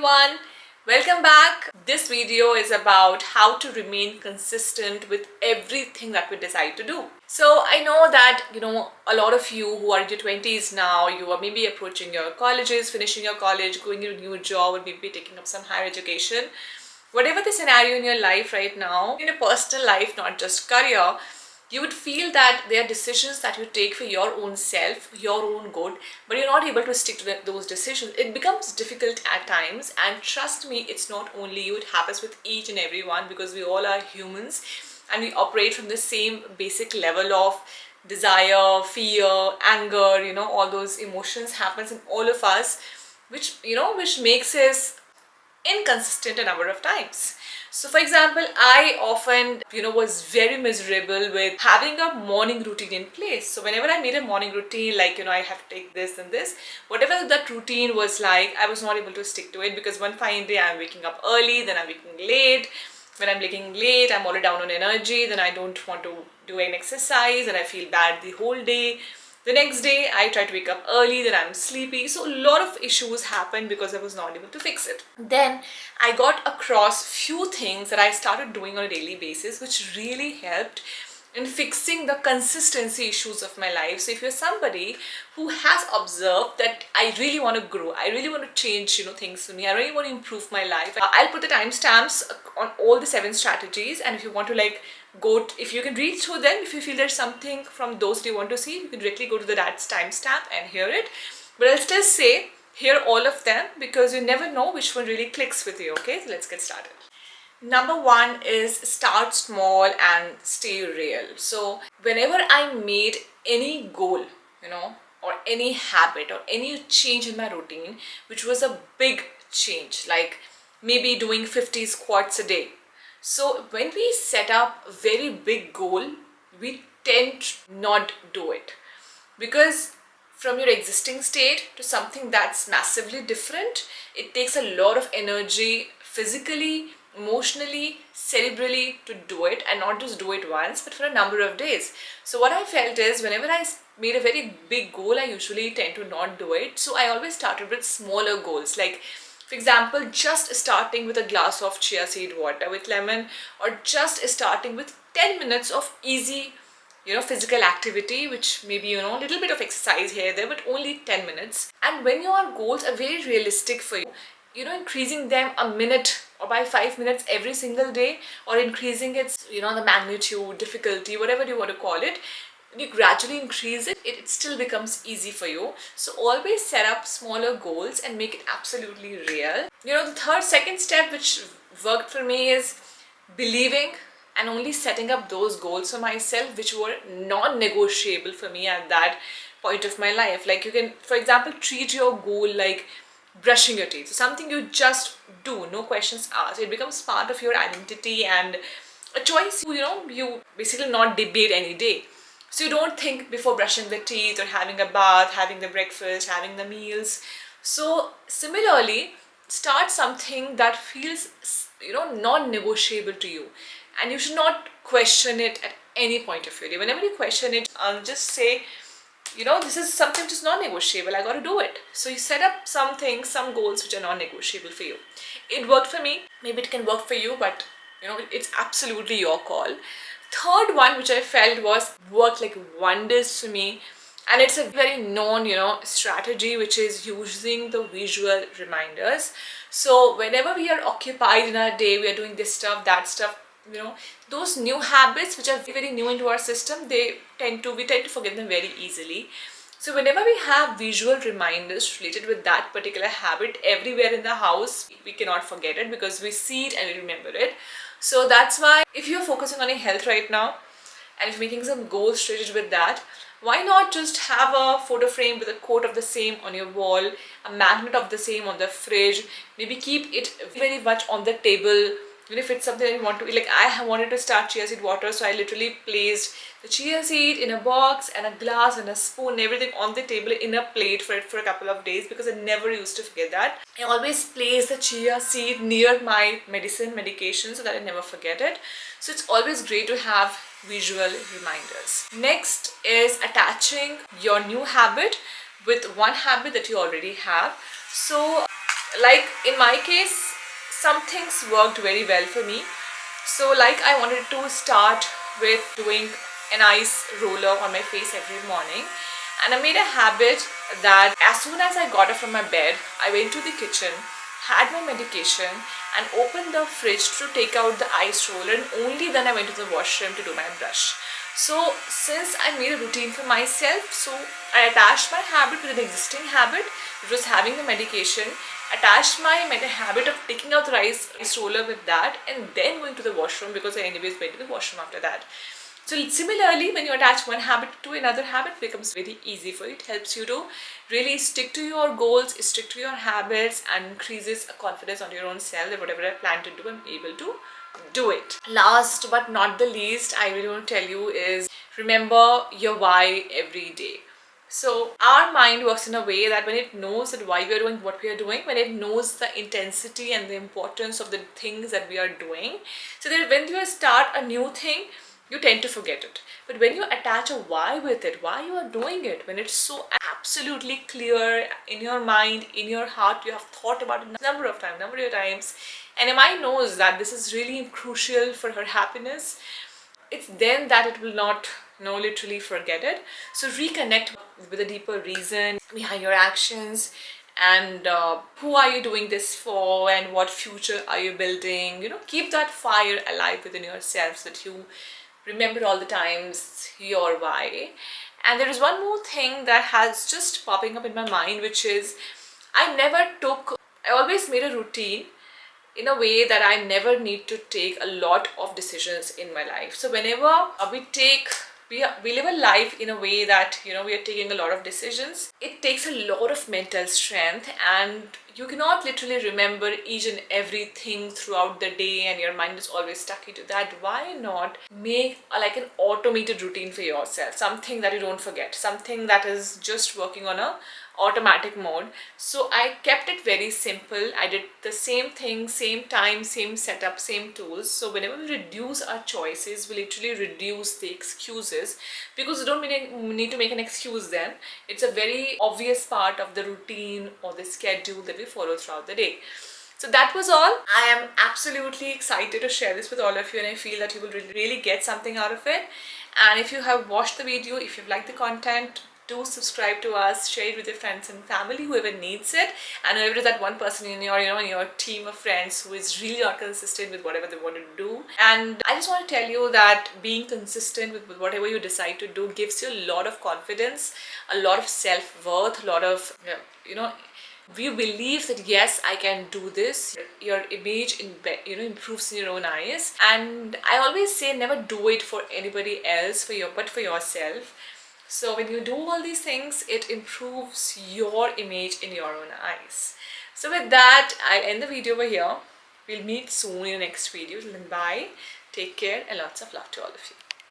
everyone, welcome back. This video is about how to remain consistent with everything that we decide to do. So I know that a lot of you who are in your 20s now, you are maybe approaching your colleges, finishing your college, going to a new job, or maybe taking up some higher education. Whatever the scenario in your life right now, in your personal life, not just career, you would feel that there are decisions that you take for your own self, your own good, but you're not able to stick to those decisions. It becomes difficult at times, and trust me, it's not only you, it happens with each and everyone, because we all are humans and we operate from the same basic level of desire, fear, anger, all those emotions happens in all of us, which makes us inconsistent a number of times. So for example, I often was very miserable with having a morning routine in place. So whenever I made a morning routine, like I have to take this and this, whatever that routine was like, I was not able to stick to it, because one fine day I'm waking up early, then I'm waking late. When I'm waking late, I'm already down on energy, then I don't want to do an exercise and I feel bad the whole day. The next day, I try to wake up early, then I'm sleepy. So a lot of issues happened because I was not able to fix it. Then I got across few things that I started doing on a daily basis, which really helped in fixing the consistency issues of my life. So if you're somebody who has observed that I really want to grow, I really want to change things for me, I really want to improve my life, I'll put the timestamps on all the 7 strategies, and if you want to if you can read through them, if you feel there's something from those you want to see, you can directly go to that timestamp and hear it. But I'll still say hear all of them, because you never know which one really clicks with you. Okay, so let's get started. Number 1 is start small and stay real. So whenever I made any goal, or any habit or any change in my routine, which was a big change, like maybe doing 50 squats a day. So when we set up a very big goal, we tend to not do it, because from your existing state to something that's massively different, it takes a lot of energy physically, emotionally, cerebrally to do it, and not just do it once, but for a number of days. So what I felt is, whenever I made a very big goal, I usually tend to not do it. So I always started with smaller goals, like for example, just starting with a glass of chia seed water with lemon, or just starting with 10 minutes of easy physical activity, which maybe a little bit of exercise here there, but only 10 minutes. And when your goals are very realistic for you, increasing them a minute or by 5 minutes every single day, or increasing its the magnitude, difficulty, whatever you want to call it, you gradually increase it, it still becomes easy for you. So always set up smaller goals and make it absolutely real. The second step which worked for me is believing and only setting up those goals for myself which were non-negotiable for me at that point of my life. Like you can, for example, treat your goal like brushing your teeth, something you just do, no questions asked. It becomes part of your identity and a choice you basically not debate any day. So you don't think before brushing the teeth or having a bath, having the breakfast, having the meals. So similarly, start something that feels non-negotiable to you, and you should not question it at any point of your day. Whenever you question it, just say, this is something which is non-negotiable, I got to do it. So you set up some things, some goals which are non-negotiable for you. It worked for me, maybe it can work for you, but it's absolutely your call. Third one which I felt worked like wonders for me, and it's a very known strategy, which is using the visual reminders. So whenever we are occupied in our day, we are doing this stuff, that stuff, those new habits which are very new into our system, we tend to forget them very easily. So whenever we have visual reminders related with that particular habit everywhere in the house, we cannot forget it, because we see it and we remember it. So that's why if you're focusing on your health right now and if you're making some goals related with that, why not just have a photo frame with a quote of the same on your wall, a magnet of the same on the fridge, maybe keep it very much on the table. If it's something that you want to, like I wanted to start chia seed water, so I literally placed the chia seed in a box and a glass and a spoon, everything on the table in a plate for a couple of days, because I never used to forget that. I always place the chia seed near my medication so that I never forget it. So it's always great to have visual reminders. Next is attaching your new habit with one habit that you already have. So like in my case, some things worked very well for me. So like I wanted to start with doing an ice roller on my face every morning, and I made a habit that as soon as I got up from my bed, I went to the kitchen, had my medication, and opened the fridge to take out the ice roller, and only then I went to the washroom to do my brush. So since I made a routine for myself, so I attached my habit with an existing habit, which was having the medication, attached my habit of taking out the rice roller with that, and then going to the washroom, because I anyways went to the washroom after that. So similarly, when you attach one habit to another habit, it becomes very easy for you. It helps you to really stick to your goals, stick to your habits, and increases a confidence on your own self that whatever I plan to do, I'm able to do it. Last but not the least, I really want to tell you is remember your why every day. So our mind works in a way that when it knows that why we are doing what we are doing, when it knows the intensity and the importance of the things that we are doing, so that when you start a new thing, you tend to forget it. But when you attach a why with it, why you are doing it, when it's so absolutely clear in your mind, in your heart, you have thought about it number of times, and your mind knows that this is really crucial for her happiness, it's then that it will not literally forget it. So reconnect with a deeper reason behind your actions, and who are you doing this for, and what future are you building. Keep that fire alive within yourself so that you remember all the times your why. And there is one more thing that has just popping up in my mind, which is I always made a routine in a way that I never need to take a lot of decisions in my life. So whenever we live a life in a way that we are taking a lot of decisions, it takes a lot of mental strength, and you cannot literally remember each and everything throughout the day, and your mind is always stuck into that. Why not make like an automated routine for yourself, something that you don't forget, something that is just working on a automatic mode? So I kept it very simple. I did the same thing, same time, same setup, same tools. So whenever we reduce our choices, we literally reduce the excuses, because you don't need to make an excuse then. It's a very obvious part of the routine or the schedule that we follow throughout the day. So that was all. I am absolutely excited to share this with all of you, and I feel that you will really get something out of it. And if you have watched the video, if you've liked the content, do subscribe to us, share it with your friends and family, whoever needs it, and whoever is that one person in your in your team of friends who is really not consistent with whatever they want to do. And I just want to tell you that being consistent with whatever you decide to do gives you a lot of confidence, a lot of self-worth, a lot of you believe that yes, I can do this. Your image improves in your own eyes. And I always say never do it for anybody else, but for yourself. So when you do all these things, it improves your image in your own eyes. So with that, I'll end the video over here. We'll meet soon in the next video. Till then, bye, take care, and lots of love to all of you.